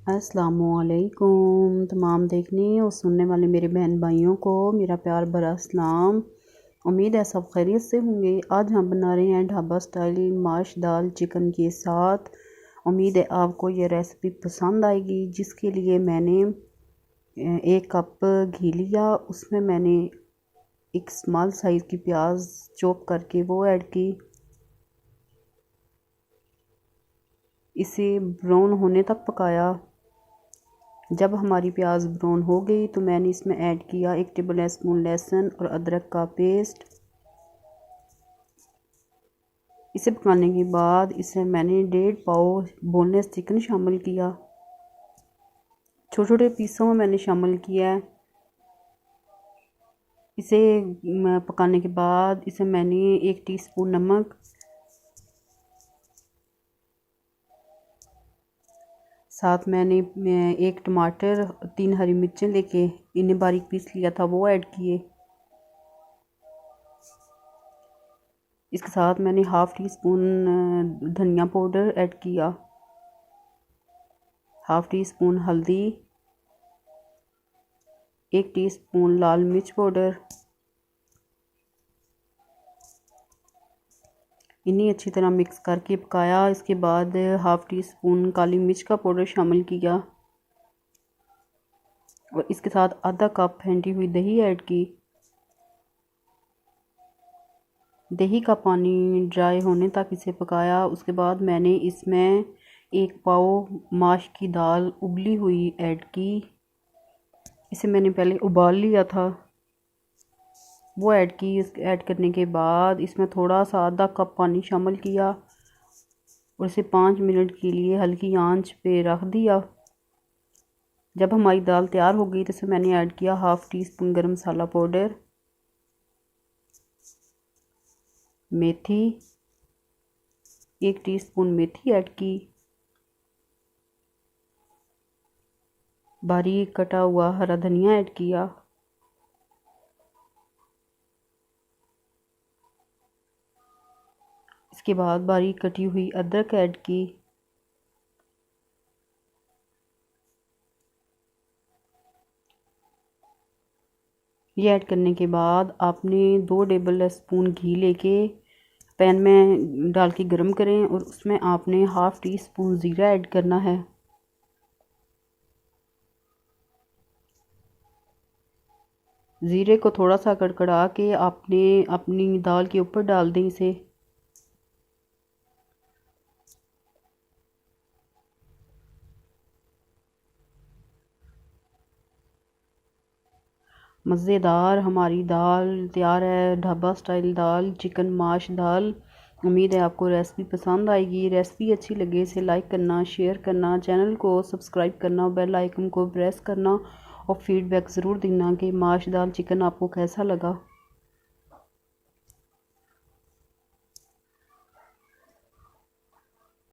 अस्सलामुअलैकुम तमाम देखने और सुनने वाले मेरे बहन भाइयों को मेरा प्यार भरा सलाम। उम्मीद है सब खैरियत से होंगे। आज हम बना रहे हैं ढाबा स्टाइल माश दाल चिकन के साथ। उम्मीद है आपको ये रेसिपी पसंद आएगी। जिसके लिए मैंने 1 कप घी लिया, उसमें मैंने एक स्मॉल साइज़ की प्याज चॉप करके वो ऐड की। इसे ब्राउन होने तक पकाया। जब हमारी प्याज ब्राउन हो गई तो मैंने इसमें ऐड किया 1 टेबल स्पून लहसुन और अदरक का पेस्ट। इसे पकाने के बाद इसे मैंने 1.5 पाव बोनलेस चिकन शामिल किया। छोटे छोटे पीसों में मैंने शामिल किया है। इसे पकाने के बाद इसे मैंने 1 टीस्पून नमक, साथ मैंने 1 टमाटर, 3 हरी मिर्चें लेके इन्हें बारीक पीस लिया था वो ऐड किए। इसके साथ मैंने हाफ़ टी स्पून धनिया पाउडर ऐड किया, हाफ़ टी स्पून हल्दी, 1 टीस्पून लाल मिर्च पाउडर। इन्हें अच्छी तरह मिक्स करके पकाया। इसके बाद हाफ़ टी स्पून काली मिर्च का पाउडर शामिल किया और इसके साथ आधा कप फेंटी हुई दही ऐड की। दही का पानी ड्राई होने तक इसे पकाया। उसके बाद मैंने इसमें 1 पाव माश की दाल उबली हुई ऐड की। इसे मैंने पहले उबाल लिया था, वो ऐड की। ऐड करने के बाद इसमें थोड़ा सा आधा कप पानी शामिल किया और इसे 5 मिनट के लिए हल्की आंच पे रख दिया। जब हमारी दाल तैयार हो गई तो इसे मैंने ऐड किया हाफ़ टी स्पून गरम मसाला पाउडर, मेथी, 1 टीस्पून मेथी ऐड की, बारीक कटा हुआ हरा धनिया ऐड किया। इसके बाद बारीक कटी हुई अदरक ऐड की। ये ऐड करने के बाद आपने 2 टेबल स्पून घी लेके पैन में डाल के गरम करें और उसमें आपने हाफ़ टी स्पून ज़ीरा ऐड करना है। ज़ीरे को थोड़ा सा कड़कड़ा के आपने अपनी दाल के ऊपर डाल दें इसे। मज़ेदार हमारी दाल तैयार है, ढाबा स्टाइल दाल चिकन माश दाल। उम्मीद है आपको रेसिपी पसंद आएगी। रेसिपी अच्छी लगे इसे लाइक करना, शेयर करना, चैनल को सब्सक्राइब करना, बेल आइकन को प्रेस करना और फीडबैक ज़रूर देना कि माश दाल चिकन आपको कैसा लगा।